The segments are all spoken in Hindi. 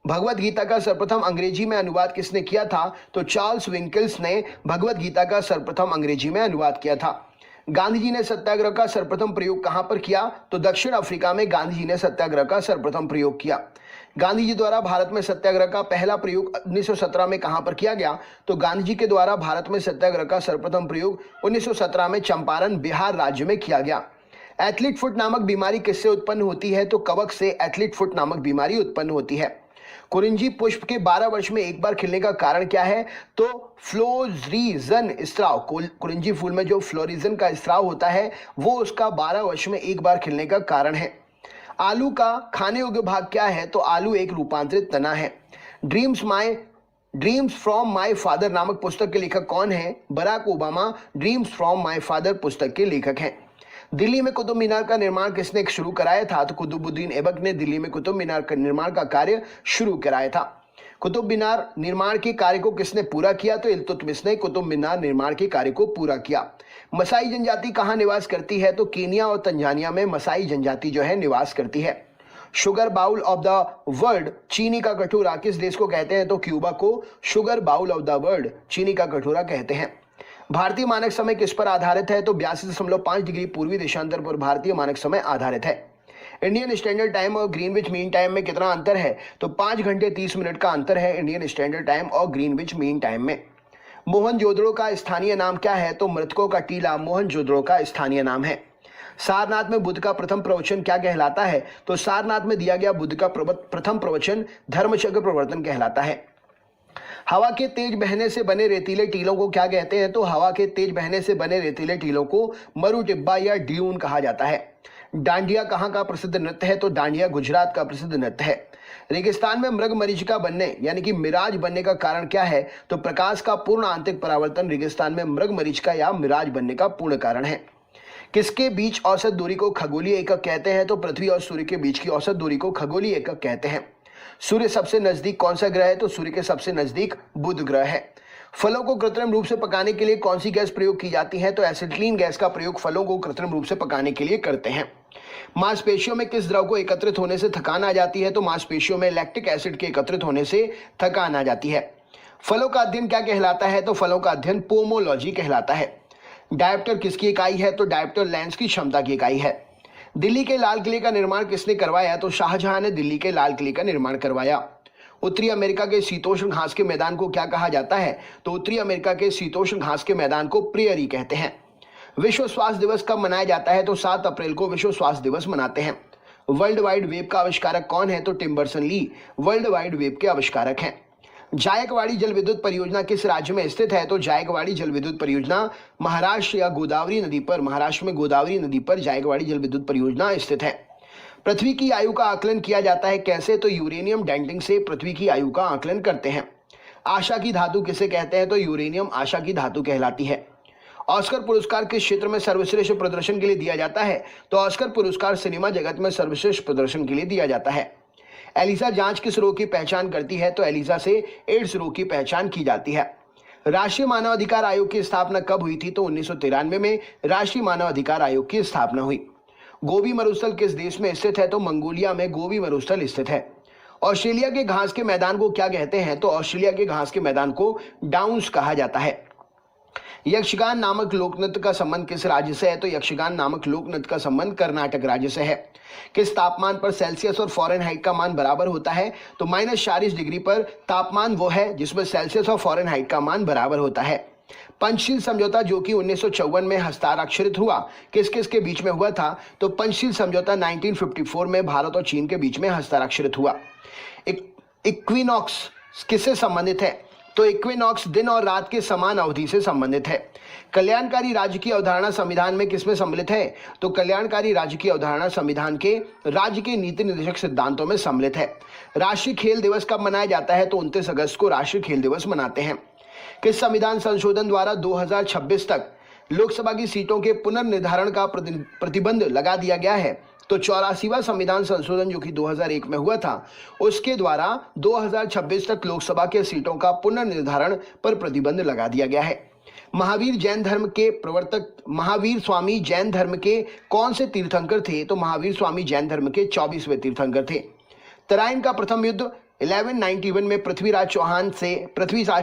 भगवत गीता का सर्वप्रथम अंग्रेजी में अनुवाद किसने किया था? तो चार्ल्स विंकल्स ने भगवत गीता का सर्वप्रथम अंग्रेजी में अनुवाद किया था। गांधी जी ने सत्याग्रह का सर्वप्रथम प्रयोग कहां पर किया? तो दक्षिण अफ्रीका में गांधी जी ने सत्याग्रह का सर्वप्रथम प्रयोग किया। गांधी जी द्वारा भारत में सत्याग्रह का पहला प्रयोग 1917 में कहां पर किया गया? तो गांधी जी के द्वारा भारत में सत्याग्रह का सर्वप्रथम प्रयोग 1917 में चंपारण, बिहार राज्य में किया गया। एथलीट फुट नामक बीमारी किससे उत्पन्न होती है? तो कवक से एथलीट फुट नामक बीमारी उत्पन्न होती है। कुरिंजी पुष्प के 12 वर्ष में एक बार खिलने का कारण क्या है? तो फ्लोरिजन स्राव। कुरिंजी फूल में जो फ्लोरिजन का स्राव होता है वो उसका 12 वर्ष में एक बार खिलने का कारण है। आलू का खाने योग्य भाग क्या है? तो आलू एक रूपांतरित तना है। ड्रीम्स फ्रॉम माय फादर नामक पुस्तक के लेखक कौन है? Barack Obama Dreams from My Father पुस्तक के लेखक हैं। दिल्ली में कुतुब मीनार का निर्माण किसने शुरू कराया था? तो कुतुबुद्दीन ऐबक ने दिल्ली में कुतुब मीनार का निर्माण का कार्य शुरू कराया था। कुतुब मीनार निर्माण के कार्य को किसने पूरा किया? तो इल्तुतमिश ने कुतुब मीनार निर्माण के कार्य को पूरा किया। मसाई जनजाति कहाँ निवास करती है? तो केनिया और तंजानिया में मसाई जनजाति जो है निवास करती है। Sugar bowl of the world, चीनी का कटोरा किस देश को कहते हैं? तो क्यूबा को sugar bowl of the world, चीनी का कटोरा कहते हैं। भारतीय मानक समय किस पर आधारित है? तो 82.5 डिग्री पूर्वी देशांतर पर भारतीय मानक समय आधारित है। इंडियन स्टैंडर्ड टाइम और ग्रीनविच मीन टाइम में कितना अंतर है? तो 5 घंटे 30 मिनट का अंतर है इंडियन स्टैंडर्ड टाइम और ग्रीनविच मीन टाइम में। मोहनजोदड़ो का स्थानीय नाम क्या है? तो मृतकों का टीला मोहनजोदड़ो का स्थानीय नाम है। सारनाथ में बुद्ध का प्रथम प्रवचन क्या कहलाता है? तो सारनाथ में दिया गया बुद्ध का प्रथम प्रवचन धर्मचक्र प्रवर्तन कहलाता है। हवा के तेज बहने से बने रेतीले टीलों को क्या कहते हैं? तो हवा के तेज बहने से बने रेतीले टीलों को मरु टिब्बा या ड्यून कहा जाता है। डांडिया कहाँ का प्रसिद्ध नृत्य है? तो डांडिया गुजरात का प्रसिद्ध नृत्य है। रेगिस्तान में मृग मरीचिका बनने यानी कि मिराज बनने का कारण क्या है? तो प्रकाश का पूर्ण आंतरिक परावर्तन रेगिस्तान में मृग मरीचिका या मिराज बनने का पूर्ण कारण है। किसके बीच औसत दूरी को खगोलीय एकक कहते हैं? तो पृथ्वी और सूर्य के बीच की औसत दूरी को खगोलीय एकक कहते हैं। सूर्य सबसे नजदीक कौन सा ग्रह है? तो सूर्य के सबसे नजदीक बुध ग्रह है। फलों को कृत्रिम रूप से पकाने के लिए कौन सी गैस प्रयोग की जाती है? तो एसिटिलीन गैस का प्रयोग फलों को कृत्रिम रूप से पकाने के लिए करते हैं। मांसपेशियों में किस द्रव को एकत्रित होने से थकान आ जाती है? तो मांसपेशियों में लैक्टिक एसिड के एकत्रित होने से थकान आ जाती है। फलों का अध्ययन क्या कहलाता है? तो फलों का अध्ययन पोमोलॉजी कहलाता है। डायप्टर किसकी इकाई है? तो डायप्टर लेंस की क्षमता की इकाई है। दिल्ली के लाल किले का निर्माण किसने करवाया? तो शाहजहां ने दिल्ली के लाल किले का निर्माण करवाया। उत्तरी अमेरिका के शीतोष्ण घास के मैदान को क्या कहा जाता है? तो उत्तरी अमेरिका के शीतोष्ण घास के मैदान को प्रेयरी कहते हैं। विश्व स्वास्थ्य दिवस कब मनाया जाता है? तो 7 अप्रैल को विश्व स्वास्थ्य दिवस मनाते हैं। वर्ल्ड वाइड वेब का आविष्कारक कौन है? तो टिम बर्सन ली वर्ल्ड वाइड वेब के आविष्कारक हैं। जायकवाड़ी जल विद्युत परियोजना किस राज्य में स्थित है? तो जायकवाड़ी जल विद्युत परियोजना महाराष्ट्र या गोदावरी नदी पर, महाराष्ट्र में गोदावरी नदी पर जायकवाड़ी जल विद्युत परियोजना स्थित है। पृथ्वी की आयु का आकलन किया जाता है कैसे? तो यूरेनियम डेंटिंग से पृथ्वी की आयु का आकलन करते हैं। आशा की धातु किसे कहते हैं? तो यूरेनियम आशा की धातु कहलाती है। ऑस्कर पुरस्कार किस क्षेत्र में सर्वश्रेष्ठ प्रदर्शन के लिए दिया जाता है? तो ऑस्कर पुरस्कार सिनेमा जगत में सर्वश्रेष्ठ प्रदर्शन के लिए दिया जाता है। एलिसा जांच किस रोग की पहचान करती है? तो एलिसा से एड्स रोग की पहचान की जाती है। राष्ट्रीय मानवाधिकार आयोग की स्थापना कब हुई थी? तो 1993 में राष्ट्रीय मानवाधिकार आयोग की स्थापना हुई। गोबी मरुस्थल किस देश में स्थित है? तो मंगोलिया में गोबी मरुस्थल स्थित है। ऑस्ट्रेलिया के घास के मैदान को क्या कहते हैं? तो ऑस्ट्रेलिया के घास के मैदान को डाउन्स कहा जाता है। यक्षगान नामक लोकनृत्य का संबंध किस राज्य से है? तो यक्षगान नामक लोकनृत्य का संबंध कर्नाटक राज्य से है। किस तापमान पर सेल्सियस और फ़ारेनहाइट का मान बराबर होता है? तो -40 डिग्री पर तापमान वो है जिसमें सेल्सियस और फ़ारेनहाइट का मान बराबर होता है। पंचशील समझौता जो कि 1954 में हस्ताक्षरित हुआ, किस किस के बीच में हुआ था? तो पंचशील समझौता 1954 में भारत और चीन के बीच में हस्ताक्षरित हुआ। इक्विनॉक्स किससे संबंधित है? तो इक्विनॉक्स दिन और रात के समान अवधि से संबंधित है। कल्याणकारी राज्य की अवधारणा संविधान में किसमें सम्मिलित है? तो कल्याणकारी राज्य की अवधारणा संविधान के राज्य के नीति निर्देशक सिद्धांतों में सम्मिलित है। राष्ट्रीय खेल दिवस कब मनाया जाता है? तो 29 अगस्त को राष्ट्रीय खेल दिवस मनाते हैं। किस संविधान संशोधन द्वारा 2026 तक लोकसभा की सीटों के पुनर्निर्धारण का प्रतिबंध लगा दिया गया है? तो 84वां संविधान संशोधन जो कि 2001 में हुआ था, उसके द्वारा 2026 तक लोकसभा के सीटों का पुनर्निर्धारण पर प्रतिबंध लगा दिया गया है। महावीर जैन धर्म के प्रवर्तक महावीर स्वामी जैन धर्म के कौन से तीर्थंकर थे? तो महावीर स्वामी जैन धर्म के 24वें तीर्थंकर थे। तराइन का प्रथम युद्ध 1191 में पृथ्वीराज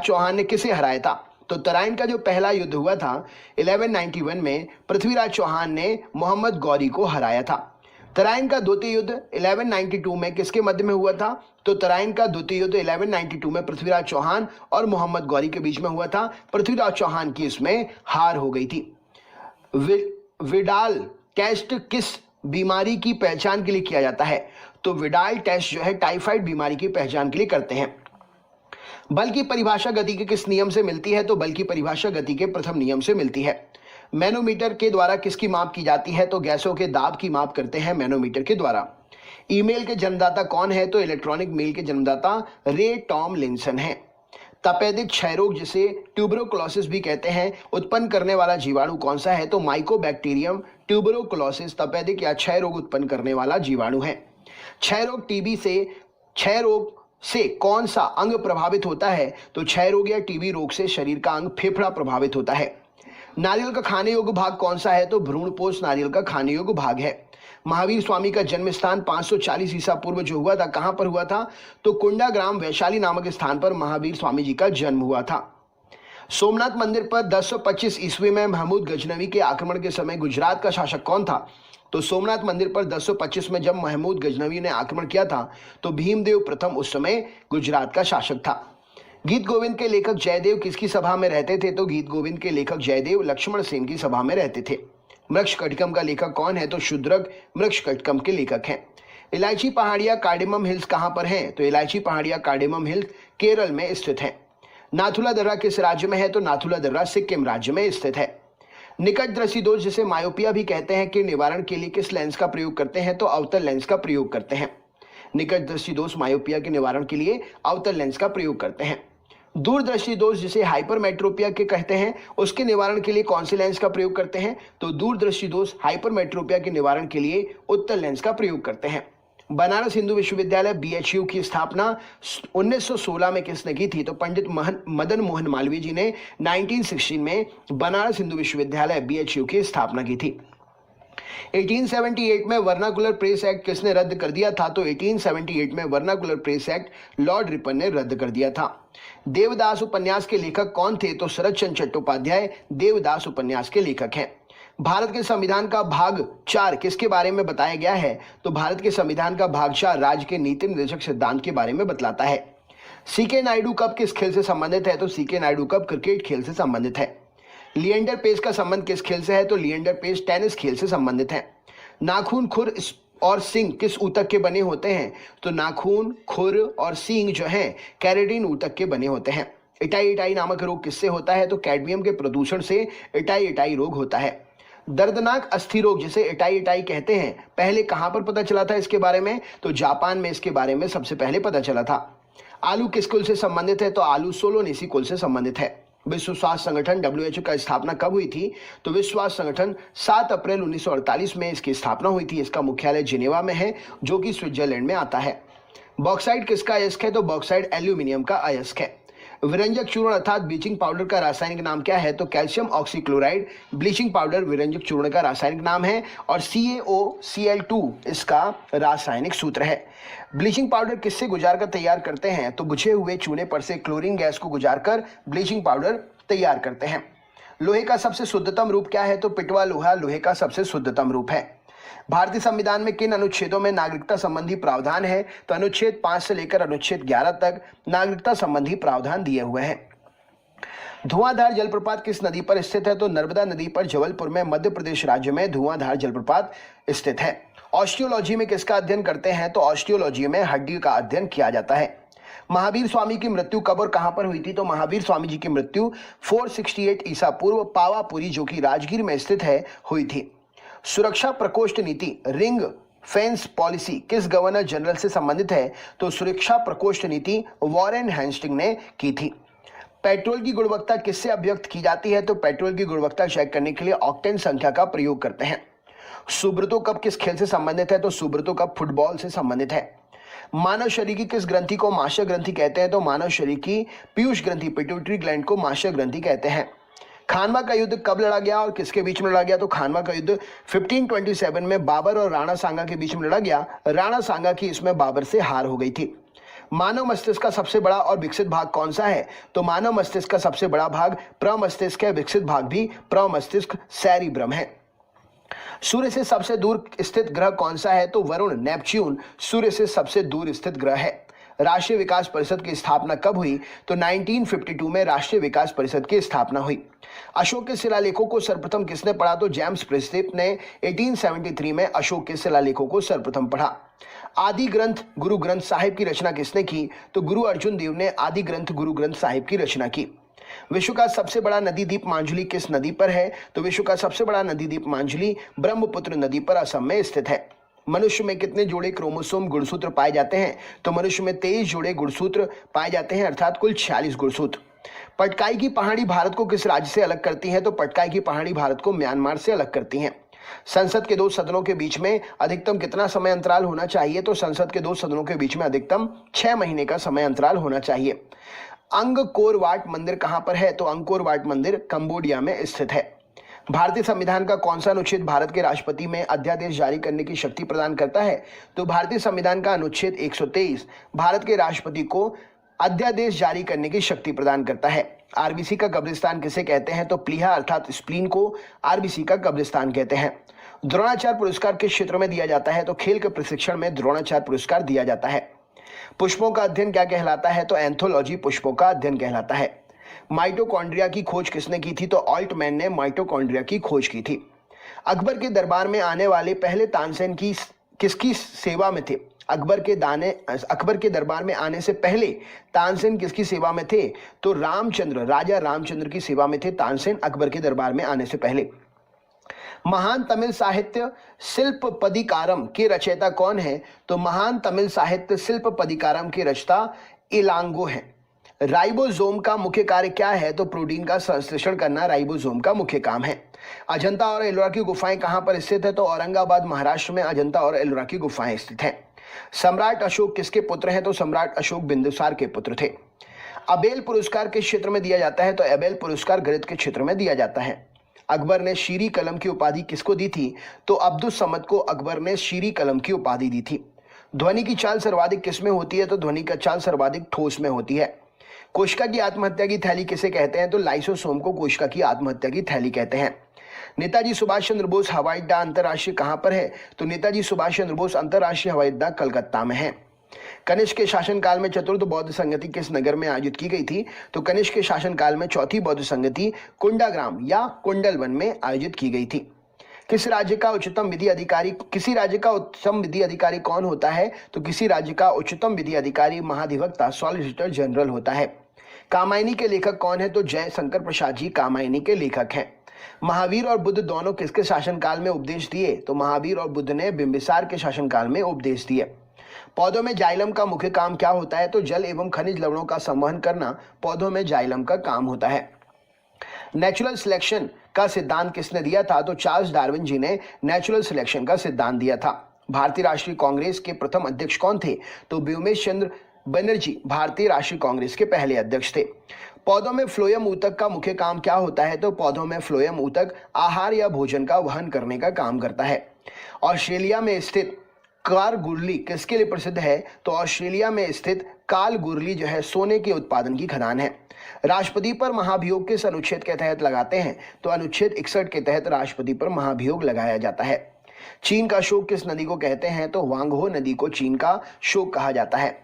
चौहान ने किसे हराया था? तो तराइन का जो पहला युद्ध हुआ था 1191 में पृथ्वीराज चौहान ने मोहम्मद गौरी को हराया था। तराइन का द्वितीय युद्ध 1192 में किसके मध्य में हुआ था? तो तराइन का द्वितीय युद्ध 1192 में पृथ्वीराज चौहान और मोहम्मद गौरी के बीच में हुआ था। पृथ्वीराज चौहान की इसमें हार हो गई थी। विडाल टेस्ट किस बीमारी की पहचान के लिए किया जाता है? तो विडाल टेस्ट जो है टाइफाइड बीमारी की पहचान के लिए करते हैं। बल की परिभाषा गति के किस नियम से मिलती है? तो बल की परिभाषा गति के प्रथम नियम से मिलती है। मैनोमीटर के द्वारा किसकी माप की जाती है? तो गैसों के दाब की माप करते हैं मैनोमीटर के द्वारा। ईमेल के जन्मदाता कौन है? तो इलेक्ट्रॉनिक मेल के जन्मदाता रे टॉमलिंसन हैं। तपेदिक क्षय रोग जिसे ट्यूबरोक्लोसिस भी कहते हैं उत्पन्न करने वाला जीवाणु कौन सा है? तो माइकोबैक्टीरियम ट्यूबरोक्लोसिस तपेदिक या क्षय रोग उत्पन्न करने वाला जीवाणु है। क्षय रोग से कौन सा अंग प्रभावित होता है? तो क्षय रोग या टीबी रोग से शरीर का अंग फेफड़ा प्रभावित होता है। नारियल का खाने योग्य भाग कौन सा है? तो भ्रूणपोष नारियल का खाने योग्य भाग है। महावीर स्वामी का जन्म स्थान 540 ईसा पूर्व जो हुआ था कहां पर हुआ था? तो कुंडाग्राम वैशाली नामक स्थान पर महावीर स्वामी जी का जन्म हुआ था। सोमनाथ मंदिर पर 1025 ईस्वी में महमूद गजनवी के आक्रमण के समय गुजरात का शासक कौन था? तो सोमनाथ मंदिर पर 1025 में जब महमूद गजनवी ने आक्रमण किया था तो भीमदेव प्रथम उस समय गुजरात का शासक था। गीत गोविंद के लेखक जयदेव किसकी सभा में रहते थे? तो गीत गोविंद के लेखक जयदेव लक्ष्मण सेन की सभा में रहते थे। मृक्षकटिकम का लेखक कौन है? तो शूद्रक मृक्षकटिकम के लेखक हैं। इलायची पहाड़ियां कार्डेमम हिल्स कहां पर हैं? तो इलायची पहाड़ियां कार्डेमम हिल्स केरल में स्थित है। नाथुला दर्रा किस राज्य में है? तो नाथुला दर्रा सिक्किम राज्य में स्थित है। निकट दृष्टि दोष जिसे मायोपिया भी कहते हैं के निवारण के लिए किस लेंस का प्रयोग करते हैं? तो अवतल लेंस का प्रयोग करते हैं। निकट दृष्टि दोष मायोपिया के निवारण के लिए अवतल लेंस का प्रयोग करते हैं। दूरदृष्टि दोष जिसे हाइपरमेट्रोपिया के कहते हैं उसके निवारण के लिए कौन से लेंस का प्रयोग करते हैं? तो दूरदृष्टि दोष हाइपरमेट्रोपिया के निवारण के लिए उत्तल लेंस का प्रयोग करते हैं। बनारस हिंदू विश्वविद्यालय BHU की स्थापना 1916 में किसने की थी? तो पंडित मदन मोहन मालवीय जी ने 1916 में बनारस हिंदू विश्वविद्यालय BHU की स्थापना की थी। 1878 में वर्नाकुलर प्रेस एक्ट किसने रद्द कर दिया था? तो 1878 में vernacular press act Lord Ripon ने रद्द कर दिया था। देवदास उपन्यास के लेखक कौन थे? तो शरद चंद्र चट्टोपाध्याय देवदास उपन्यास के लेखक हैं। भारत के संविधान का भाग 4 किसके बारे में बताया गया है? तो भारत के संविधान का भाग 4 राज्य के नीति निर्देशक सिद्धांत के बारे में बतलाता है। सीके नायडू कप किस खेल से संबंधित है? तो सीके नायडू कप क्रिकेट खेल से संबंधित है। लिएंडर पेस का संबंध किस खेल से है? तो लिएंडर पेस टेनिस खेल से संबंधित है। नाखून, खुर और सींग किस ऊतक के बने होते हैं? तो नाखून, खुर और सींग जो है कैरेटिन ऊतक के बने होते हैं। इटाई नामक रोग किससे होता है? तो कैडमियम के प्रदूषण से इटाई रोग होता है। दर्दनाक अस्थि रोग जिसे इटाई कहते हैं पहले कहां पर पता चला था इसके बारे में? तो जापान में इसके बारे में सबसे पहले पता चला था। आलू किस कुल से संबंधित है? तो आलू सोलोनेसी कुल से संबंधित है। विश्व स्वास्थ्य संगठन WHO का स्थापना कब हुई थी? तो विश्व स्वास्थ्य संगठन 7 अप्रैल 1948 में इसकी स्थापना हुई थी। इसका मुख्यालय जिनेवा में है जो कि स्विट्जरलैंड में आता है। बॉक्साइट किसका अयस्क है? तो बॉक्साइट एल्यूमिनियम का अयस्क है। विरंजक चूर्ण अर्थात ब्लीचिंग पाउडर का रासायनिक नाम क्या है? तो कैल्शियम ऑक्सीक्लोराइड ब्लीचिंग पाउडर विरंजक चूर्ण का रासायनिक नाम है और CaOCl2 इसका रासायनिक सूत्र है। ब्लीचिंग पाउडर किससे गुजार कर तैयार करते हैं? तो बुझे हुए चूने पर से क्लोरीन गैस को गुजार कर ब्लीचिंग पाउडर तैयार करते हैं। लोहे का सबसे शुद्धतम रूप क्या है? तो पिटवा लोहा लोहे का सबसे शुद्धतम रूप है। भारतीय संविधान में किन अनुच्छेदों में नागरिकता संबंधी प्रावधान है? तो अनुच्छेद 5 से लेकर अनुच्छेद 11 तक नागरिकता संबंधी प्रावधान दिए हुए हैं। धुआंधार जलप्रपात किस नदी पर स्थित है? तो नर्मदा नदी पर जबलपुर में मध्य प्रदेश राज्य में धुआंधार जलप्रपात स्थित है। ऑस्टियोलॉजी में किसका अध्ययन करते हैं? तो ऑस्टियोलॉजी में हड्डी का अध्ययन किया जाता है। महावीर स्वामी की मृत्यु कब और कहां पर हुई थी? तो महावीर स्वामी जी की मृत्यु 468 ईसा पूर्व पावापुरी जो कि राजगीर में स्थित है हुई थी। सुरक्षा प्रकोष्ठ नीति रिंग फेंस पॉलिसी किस गवर्नर जनरल से संबंधित है? तो सुरक्षा प्रकोष्ठ नीति वॉरेन हेस्टिंग ने की थी। पेट्रोल की गुणवत्ता किससे अभिव्यक्त की जाती है? तो पेट्रोल की गुणवत्ता चेक करने के लिए ऑक्टेन संख्या का प्रयोग करते हैं। सुब्रतो कप किस खेल से संबंधित है? तो सुब्रतो कप फुटबॉल से संबंधित है। मानव शरीर की किस ग्रंथि को माशय ग्रंथि कहते हैं? तो मानव शरीर की पीयूष ग्रंथि पिट्यूटरी ग्लैंड को माशय ग्रंथि कहते हैं। खानवा का युद्ध कब लड़ा गया और किसके बीच में लड़ा गया? तो खानवा का युद्ध 1527 में बाबर और राणा सांगा के बीच में लड़ा गया। राणा सांगा की इसमें बाबर से हार हो गई थी। मानव मस्तिष्क का सबसे बड़ा और विकसित भाग कौन सा है? तो मानव मस्तिष्क का सबसे बड़ा भाग प्रमस्तिष्क है, विकसित भाग भी प्रमस्तिष्क सेरिब्रम है। सूर्य से सबसे दूर स्थित ग्रह कौन सा है? तो वरुण, नेपच्यून सूर्य से सबसे दूर स्थित ग्रह है। राष्ट्रीय विकास परिषद की स्थापना कब हुई? तो 1952 में राष्ट्रीय विकास परिषद की स्थापना हुई। अशोक के शिलालेखों को सर्वप्रथम किसने पढ़ा? तो जेम्स प्रिंसलिप ने 1873 में अशोक के शिलालेखों को सर्वप्रथम पढ़ा। आदि ग्रंथ गुरु ग्रंथ साहिब की रचना किसने की? तो गुरु अर्जुन देव ने आदि ग्रंथ गुरु ग्रंथ साहिब की रचना की। विश्व का सबसे बड़ा नदी द्वीप मांजुली किस नदी पर है? तो विश्व का सबसे बड़ा नदी द्वीप मांजुली ब्रह्मपुत्र नदी पर असम में स्थित है। मनुष्य में कितने जोड़े क्रोमोसोम गुणसूत्र पाए जाते हैं? तो मनुष्य में 23 जोड़े गुणसूत्र पाए जाते हैं, अर्थात कुल 46 गुणसूत्र। पटकाई की पहाड़ी भारत को किस राज्य से अलग करती है? तो पटकाई की पहाड़ी भारत को म्यांमार से अलग करती हैं। संसद के दो सदनों के बीच में अधिकतम कितना समय अंतराल होना चाहिए? तो संसद के दो सदनों के बीच में अधिकतम 6 महीने का समय अंतराल होना चाहिए। अंगकोर वाट मंदिर कहां पर है? तो अंगकोर वाट मंदिर कंबोडिया में स्थित है। भारतीय संविधान का कौन सा अनुच्छेद भारत के राष्ट्रपति में अध्यादेश जारी करने की शक्ति प्रदान करता है? तो भारतीय संविधान का अनुच्छेद 123 भारत के राष्ट्रपति को अध्यादेश जारी करने की शक्ति प्रदान करता है। आरबीसी का कब्रिस्तान किसे कहते हैं? तो प्लीहा अर्थात स्प्लीन को आरबीसी का कब्रिस्तान कहते हैं। द्रोणाचार्य पुरस्कार किस क्षेत्र में दिया जाता है? तो खेल के प्रशिक्षण में द्रोणाचार्य पुरस्कार दिया जाता है। पुष्पों का अध्ययन क्या कहलाता है? तो एंथोलॉजी पुष्पों का अध्ययन कहलाता है। माइटोकॉन्ड्रिया की खोज किसने की थी? तो ऑल्टमैन ने माइटोकॉन्ड्रिया की खोज की थी। अकबर के दरबार में आने वाले पहले तानसेन की किसकी सेवा में थे? अकबर के दरबार में आने से पहले तानसेन किसकी सेवा में थे? तो राजा रामचंद्र की सेवा में थे तानसेन अकबर के दरबार में आने से पहले। महान तमिल साहित्य शिल्पपदिकारम के रचयिता कौन है? तो महान तमिल साहित्य शिल्पपदिकारम के रचयिता इलांगो हैं। राइबोसोम का मुख्य कार्य क्या है? तो प्रोटीन का संश्लेषण करना राइबोसोम का मुख्य काम है। अजंता और एलोरा की गुफाएं कहां पर स्थित है? तो औरंगाबाद महाराष्ट्र में अजंता और एलोरा की गुफाएं स्थित हैं। सम्राट अशोक किसके पुत्र हैं? तो सम्राट अशोक बिंदुसार के पुत्र थे। अबेल पुरस्कार किस क्षेत्र में दिया जाता है? तो अबेल पुरस्कार गणित के क्षेत्र में दिया जाता है। अकबर ने शीरी कलम की उपाधि किसको दी थी? तो अब्दुस समद को अकबर ने शीरी कलम की उपाधि दी थी। ध्वनि की चाल सर्वाधिक किसमें होती है? तो ध्वनि का चाल सर्वाधिक ठोस में होती है। कोशिका की आत्महत्या की थैली किसे कहते हैं? तो लाइसोसोम को कोशिका की आत्महत्या की थैली कहते हैं। नेताजी सुभाष चंद्र बोस हवाई अड्डा अंतरराष्ट्रीय कहां पर है? तो नेताजी सुभाष चंद्र बोस अंतरराष्ट्रीय हवाई अड्डा कलकत्ता में है। कनिष्क के शासनकाल में चतुर्थ बौद्ध संगति किस नगर में आयोजित की गई थी? तो कनिष्क के शासनकाल में चौथी बौद्ध संगति कुंडाग्राम या कुंडलवन में आयोजित की गई थी। किसी राज्य का उच्चतम विधि अधिकारी कौन होता है? तो किसी राज्य का उच्चतम विधि अधिकारी महाधिवक्ता सॉलिसिटर जनरल होता है। कामायनी के लेखक कौन है? तो जय शंकर प्रसाद जी कामायनी के लेखक हैं। महावीर और बुद्ध दोनों किसके शासनकाल में उपदेश दिए? तो महावीर और बुद्ध ने बिंबिसार के शासनकाल में उपदेश दिए। पौधों में जाइलम का मुख्य काम क्या होता है? तो जल एवं खनिज लवणों का संवहन करना पौधों में जाइलम का काम होता है। नेचुरल सिलेक्शन का सिद्धांत किसने दिया था? तो चार्ल्स डार्विन जी ने नेचुरल सिलेक्शन का सिद्धांत दिया था। भारतीय राष्ट्रीय कांग्रेस के प्रथम अध्यक्ष कौन थे? तो व्योमेश चंद्र बनर्जी भारतीय राष्ट्रीय कांग्रेस के पहले अध्यक्ष थे। पौधों में फ्लोएम ऊतक का मुख्य काम क्या होता है? तो पौधों में फ्लोएम ऊतक आहार या भोजन का वहन करने का काम करता है। ऑस्ट्रेलिया में स्थित कारगुरली किसके लिए प्रसिद्ध है? तो ऑस्ट्रेलिया में स्थित कालगुरली जो है सोने के उत्पादन की खदान है। राष्ट्रपति पर महाभियोग किस अनुच्छेद के तहत लगाते हैं? तो अनुच्छेद 61 के तहत राष्ट्रपति पर महाभियोग लगाया जाता है। चीन का शोक किस नदी को कहते हैं? तो वांगहो नदी को चीन का शोक कहा जाता है।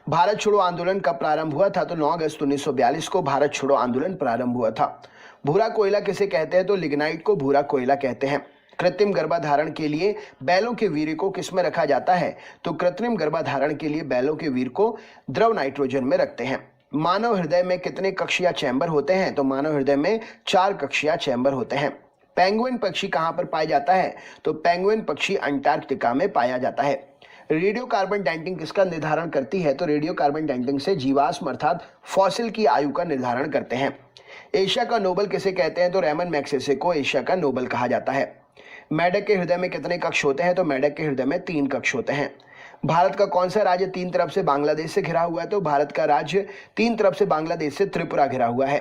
भारत छोड़ो आंदोलन कब प्रारंभ हुआ था? तो 9 अगस्त 1942 को भारत छोड़ो आंदोलन प्रारंभ हुआ था। भूरा कोयला किसे कहते हैं? तो लिग्नाइट को भूरा कोयला कहते हैं। कृत्रिम गर्भाधारण के लिए बैलों के वीर्य को किसमें रखा जाता है? तो कृत्रिम गर्भाधारण के लिए बैलों के वीर्य को द्रव नाइट्रोजन में रखते हैं। मानव हृदय में कितने कक्षीय चैम्बर होते हैं? तो मानव हृदय में 4 कक्षीय चैम्बर होते हैं। पेंगुइन पक्षी कहां पर पाया जाता है? तो पेंगुइन पक्षी अंटार्कटिका में पाया जाता है। रेडियो कार्बन डेटिंग किसका निर्धारण करती है? तो रेडियो कार्बन डेटिंग से जीवाश्म अर्थात फॉसिल की आयु का निर्धारण करते हैं। एशिया का नोबल किसे कहते हैं? तो रेमन मैग्सेसे को एशिया का नोबल कहा जाता है। मेढक के हृदय में कितने कक्ष होते हैं? तो मेढक के हृदय में 3 कक्ष होते हैं। भारत का कौन सा राज्य 3 तरफ से बांग्लादेश से घिरा हुआ है? तो भारत का राज्य 3 तरफ से बांग्लादेश से त्रिपुरा घिरा हुआ है।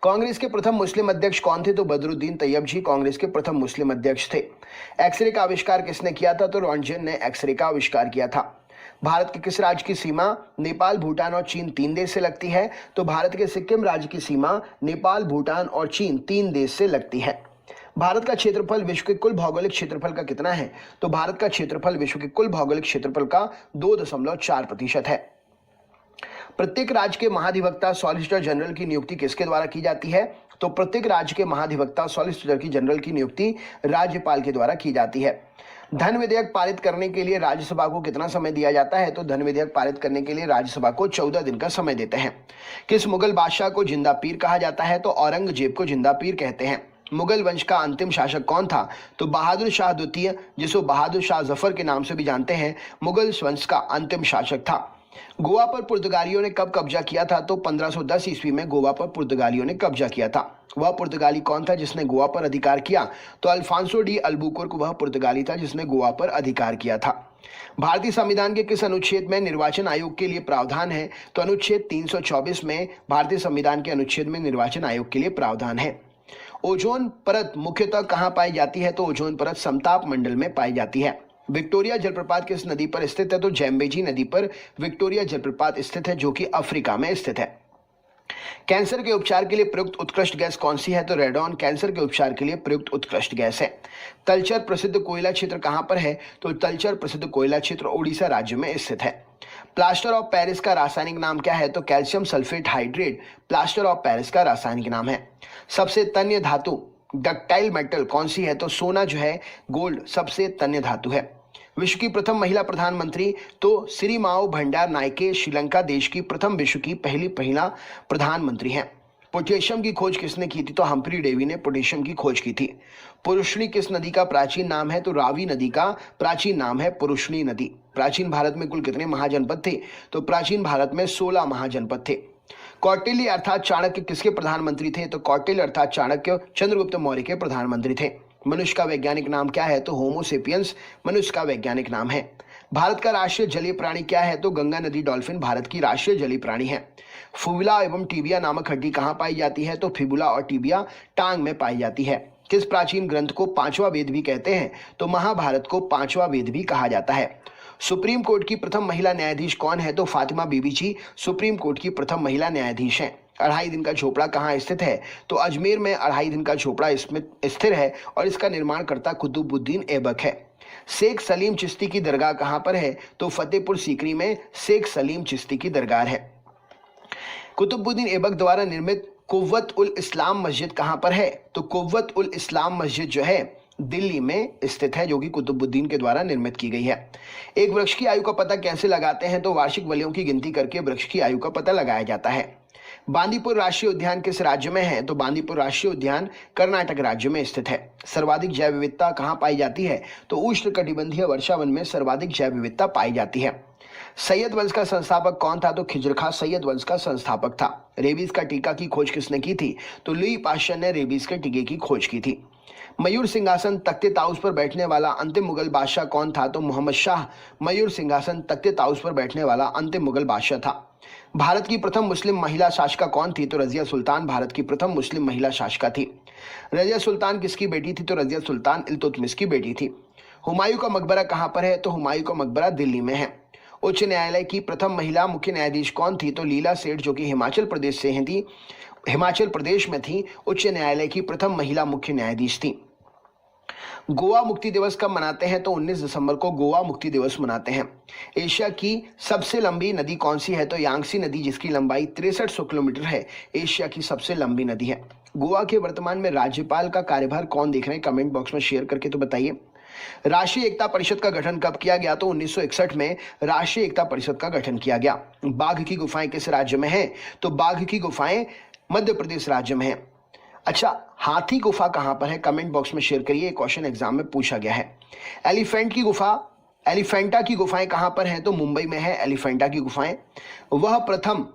कांग्रेस के प्रथम मुस्लिम अध्यक्ष कौन थे? तो बदरुद्दीन तैयब जी कांग्रेस के प्रथम मुस्लिम अध्यक्ष थे। एक्सरे का आविष्कार किसने किया था? तो रॉन्टजन ने एक्सरे का आविष्कार किया था। भारत के किस राज्य की सीमा नेपाल, भूटान और चीन 3 देश से लगती है? तो भारत के सिक्किम राज्य की सीमा नेपाल, भूटान और चीन 3 देश से लगती है। भारत का क्षेत्रफल विश्व के कुल भौगोलिक क्षेत्रफल का कितना है? तो भारत का क्षेत्रफल विश्व के कुल भौगोलिक क्षेत्रफल का 2.4% है। प्रत्येक राज्य के महाधिवक्ता सॉलिसिटर जनरल की नियुक्ति किसके द्वारा की जाती है? तो प्रत्येक राज्य के महाधिवक्ता सॉलिसिटर जनरल की नियुक्ति राज्यपाल के द्वारा की जाती है। धन विधेयक पारित करने के लिए राज्यसभा को कितना समय दिया जाता है? तो धन विधेयक पारित करने के लिए राज्यसभा को 14 दिन का समय देते हैं। किस मुगल बादशाह को जिंदा पीर कहा जाता है? तो औरंगजेब को जिंदा पीर कहते हैं। मुगल वंश का अंतिम शासक कौन था? तो बहादुर शाह द्वितीय, जिसको बहादुर शाह जफर के नाम से भी जानते हैं, मुगल वंश का अंतिम शासक था। गोवा पर पुर्तगालियों ने कब कब्जा किया था? तो 1510 ईस्वी में गोवा पर पुर्तगालियों ने कब्जा किया था। वह पुर्तगाली कौन था जिसने गोवा पर अधिकार किया? तो अल्फांसो डी अल्बुकुर्क वह पुर्तगाली था जिसने गोवा पर अधिकार किया था। भारतीय संविधान के किस अनुच्छेद में निर्वाचन आयोग के लिए प्रावधान है? तो अनुच्छेद 324 में भारतीय संविधान के अनुच्छेद में निर्वाचन आयोग के लिए प्रावधान है। ओजोन परत मुख्यतः कहाँ पाई जाती है? तो ओजोन परत समताप मंडल में पाई जाती है। विक्टोरिया जलप्रपात किस नदी पर स्थित है? तो जैम्बेजी नदी पर विक्टोरिया जलप्रपात स्थित है जो कि अफ्रीका में स्थित है। कैंसर के उपचार के लिए प्रयुक्त उत्कृष्ट गैस कौन सी है? तो रेडॉन कैंसर के उपचार के लिए प्रयुक्त उत्कृष्ट गैस है। तलचर प्रसिद्ध कोयला क्षेत्र कहां पर है? तो तलचर प्रसिद्ध कोयला क्षेत्र ओडिशा राज्य में स्थित है। प्लास्टर ऑफ पेरिस का रासायनिक नाम क्या है? तो calcium sulphate hydrate plaster of Paris का रासायनिक नाम है। सबसे तन्य धातु डक्टाइल मेटल कौन सी है? तो सोना जो है, गोल्ड सबसे तन्य धातु है। विश्व की प्रथम महिला प्रधानमंत्री? तो सिरिमाओ भंडार नायके श्रीलंका देश की प्रथम विश्व की पहली महिला प्रधानमंत्री हैं। पोटेशियम की खोज किसने की थी? तो हम्फ्री डेवी ने पोटेशियम की खोज की थी। पुरुषनी किस नदी का प्राचीन नाम है? तो रावी नदी का प्राचीन नाम है पुरुषनी नदी। प्राचीन भारत में कुल कितने महाजनपद थे? तो प्राचीन भारत में 16 महाजनपद थे। कौटिल्य अर्थात चाणक्य किसके प्रधानमंत्री थे? तो कौटिल्य अर्थात चाणक्य चंद्रगुप्त मौर्य के प्रधानमंत्री थे। मनुष्य का वैज्ञानिक नाम क्या है? तो होमोसेपियंस मनुष्य का वैज्ञानिक नाम है। भारत का राष्ट्रीय जलीय प्राणी क्या है? तो गंगा नदी डॉल्फिन भारत की राष्ट्रीय जलीय प्राणी है। फिबुला एवं टिबिया नामक हड्डी कहाँ पाई जाती है? तो फिबुला और टिबिया टांग में पाई जाती है। किस प्राचीन ग्रंथ को पांचवा वेद भी कहते हैं? तो महाभारत को पांचवा वेद भी कहा जाता है। सुप्रीम कोर्ट की प्रथम महिला न्यायाधीश कौन है? तो फातिमा बीबी जी सुप्रीम कोर्ट की प्रथम महिला न्यायाधीश हैं। 2.5 दिन का झोपड़ा कहाँ स्थित है? तो अजमेर में 2.5 दिन का झोपड़ा इसमें स्थिर है और इसका निर्माणकर्ता कुतुबुद्दीन ऐबक है। शेख सलीम चिश्ती की दरगाह कहाँ पर है? तो फतेहपुर सीकरी में शेख सलीम चिश्ती की दरगाह है। कुतुबुद्दीन ऐबक द्वारा निर्मित कुव्वत उल इस्लाम मस्जिद कहाँ पर है? तो कुव्वत उल इस्लाम मस्जिद जो है दिल्ली में स्थित है, जो कि कुतुबुद्दीन के द्वारा निर्मित की गई है। एक वृक्ष की आयु का पता कैसे लगाते हैं? तो वार्षिक वलयों की गिनती करके वृक्ष की आयु का पता लगाया जाता है। बांदीपुर राष्ट्रीय उद्यान किस राज्य में है? तो बांदीपुर राष्ट्रीय उद्यान कर्नाटक राज्य में स्थित है। सर्वाधिक जैव विविधता कहाँ पाई जाती है? तो उष्णकटिबंधीय वर्षावन में सर्वाधिक जैव विविधता पाई जाती है। सैयद वंश का संस्थापक कौन था? तो खिजर खां सैयद वंश का संस्थापक था। रेबीज का टीका की खोज किसने की थी? तो लुई पाश्चर ने रेबीज के टीके की खोज की थी। मयूर सिंहासन तख्ते ताउस पर बैठने वाला अंतिम मुगल बादशाह कौन था? तो मोहम्मद शाह मयूर सिंहासन तख्ते ताउस पर बैठने वाला अंतिम मुगल बादशाह था। भारत की प्रथम मुस्लिम महिला शासिका कौन थी? तो रजिया सुल्तान भारत की प्रथम मुस्लिम महिला शासिका थी। रजिया सुल्तान किसकी बेटी थी? तो रजिया सुल्तान इल्तुतमिश की बेटी थी। हुमायूं का मकबरा कहाँ पर है? तो हुमायूं का मकबरा दिल्ली में है। उच्च न्यायालय की प्रथम महिला मुख्य न्यायाधीश कौन थी? तो लीला सेठ, जो कि हिमाचल प्रदेश से हैं थी, हिमाचल प्रदेश में थी। उच्च न्यायालय की प्रथम महिला मुख्य न्यायाधीश थी। गोवा मुक्ति दिवस कब मनाते हैं? तो 19 दिसंबर को गोवा मुक्ति दिवस मनाते हैं। एशिया की सबसे लंबी नदी कौन सी है? तो यांगसी नदी, जिसकी लंबाई 6300 किलोमीटर है, एशिया की सबसे लंबी नदी है। गोवा के वर्तमान में राज्यपाल का कार्यभार कौन देख रहे हैं? कमेंट बॉक्स में शेयर करके तो बताइए। राष्ट्रीय एकता परिषद का गठन कब किया गया? तो 1961 में राष्ट्रीय एकता परिषद का गठन किया गया। बाघ की गुफाएं किस राज्य में है? तो बाघ की गुफाएं मध्य प्रदेश राज्य में है। अच्छा, हाथी गुफा कहां पर है? कमेंट बॉक्स में शेयर करिए, क्वेश्चन एग्जाम में पूछा गया है। एलिफेंटा की गुफाएं कहां पर हैं? तो मुंबई में है एलिफेंटा की गुफाएं। वह प्रथम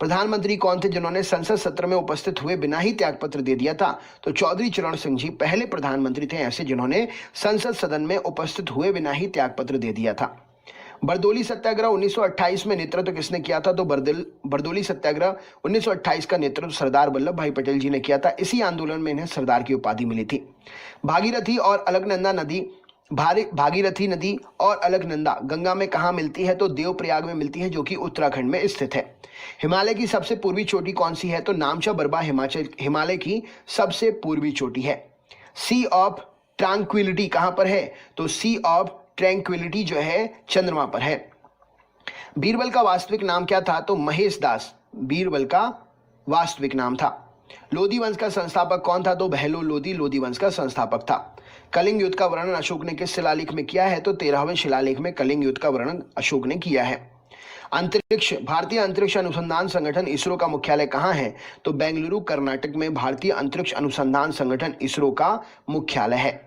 प्रधानमंत्री कौन थे जिन्होंने संसद सत्र में उपस्थित हुए बिना ही त्यागपत्र दे दिया था? तो चौधरी चरण सिंह जी पहले प्रधानमंत्री थे ऐसे जिन्होंने संसद सदन में उपस्थित हुए बिना ही त्यागपत्र दे दिया था। बरदोली सत्याग्रह 1928 में नेतृत्व किसने किया था? तो बरदोली सत्याग्रह 1928 का नेतृत्व सरदार वल्लभ भाई पटेल जी ने किया था। इसी आंदोलन में इन्हें सरदार की उपाधि मिली थी। भागीरथी नदी और अलकनंदा गंगा में कहाँ मिलती है? तो देवप्रयाग में मिलती है, जो कि उत्तराखंड में स्थित है। हिमालय की सबसे पूर्वी चोटी कौन सी है? तो नामचा बरबा हिमालय की सबसे पूर्वी चोटी है। सी ऑफ ट्रैंक्विलिटी कहां पर है? तो सी ऑफ ट्रैंक्विलिटी जो है चंद्रमा पर है। बीरबल का वास्तविक नाम क्या था? तो महेश दास बीरबल का वास्तविक नाम था। लोधी वंश का संस्थापक कौन था? तो बहलो लोधी लोधी वंश का संस्थापक था। कलिंग युद्ध का वर्णन अशोक ने किस शिलालेख में किया है? तो 13वें शिलालेख में कलिंग युद्ध का वर्णन अशोक ने किया है। भारतीय अंतरिक्ष अनुसंधान संगठन इसरो का मुख्यालय कहां है? तो बेंगलुरु कर्नाटक में भारतीय अंतरिक्ष अनुसंधान संगठन इसरो का मुख्यालय है।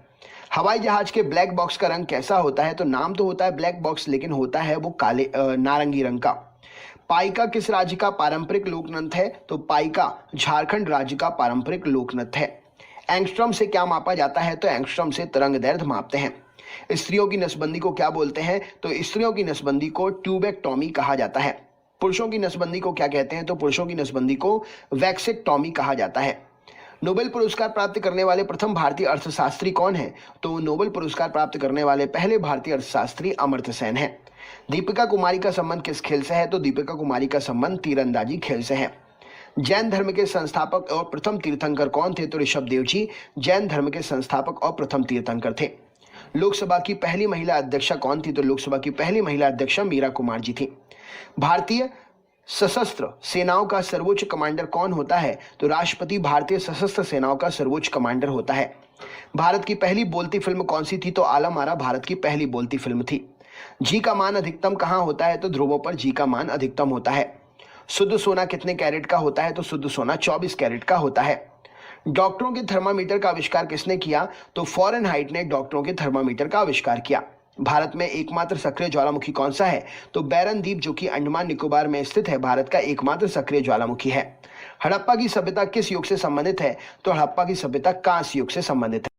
हवाई जहाज के ब्लैक बॉक्स का रंग कैसा होता है? तो नाम तो होता है ब्लैक बॉक्स, लेकिन होता है वो काले नारंगी रंग का। पाइका किस राज्य का पारंपरिक लोक नृत्य है? तो पाइका झारखंड राज्य का पारंपरिक लोक नृत्य है। एंगस्ट्रॉम से क्या मापा जाता है? तो एंगस्ट्रॉम से तरंग दैर्ध्य मापते हैं। स्त्रियों की नसबंदी को क्या बोलते हैं? तो स्त्रियों की नसबंदी को ट्यूबेक्टॉमी कहा जाता है। पुरुषों की नसबंदी को क्या कहते हैं? तो पुरुषों की नसबंदी को वैक्सेक्टॉमी कहा जाता है। नोबेल पुरस्कार प्राप्त करने वाले प्रथम भारतीय अर्थशास्त्री कौन है? तो नोबेल पुरस्कार प्राप्त करने वाले पहले भारतीय अर्थशास्त्री अमर्त्य सेन है। दीपिका कुमारी का संबंध किस खेल से है? तो दीपिका कुमारी का संबंध तीरंदाजी खेल से है। जैन धर्म के संस्थापक और प्रथम तीर्थंकर कौन थे? तो ऋषभ देव जी जैन धर्म के संस्थापक और प्रथम तीर्थंकर थे। लोकसभा की पहली महिला अध्यक्षा कौन थी? तो लोकसभा की पहली महिला अध्यक्षा मीरा कुमार जी थी। भारतीय सशस्त्र सेनाओं का सर्वोच्च कमांडर कौन होता है? तो राष्ट्रपति भारतीय सशस्त्र सेनाओं का सर्वोच्च कमांडर होता है। भारत की पहली बोलती फिल्म कौन सी थी? तो आलम आरा भारत की पहली बोलती फिल्म थी। जी का मान अधिकतम कहां होता है? तो ध्रुवों पर जी का मान अधिकतम होता है। शुद्ध सोना कितने कैरेट का होता है? तो शुद्ध सोना 24 कैरेट का होता है। डॉक्टरों के थर्मामीटर का आविष्कार किसने किया? तो फॉरेनहाइट ने डॉक्टरों के थर्मामीटर का आविष्कार किया। भारत में एकमात्र सक्रिय ज्वालामुखी कौन सा है? तो बैरन द्वीप, जो कि अंडमान निकोबार में स्थित है, भारत का एकमात्र सक्रिय ज्वालामुखी है। हड़प्पा की सभ्यता किस युग से संबंधित है? तो हड़प्पा की सभ्यता कांस्य युग से संबंधित है।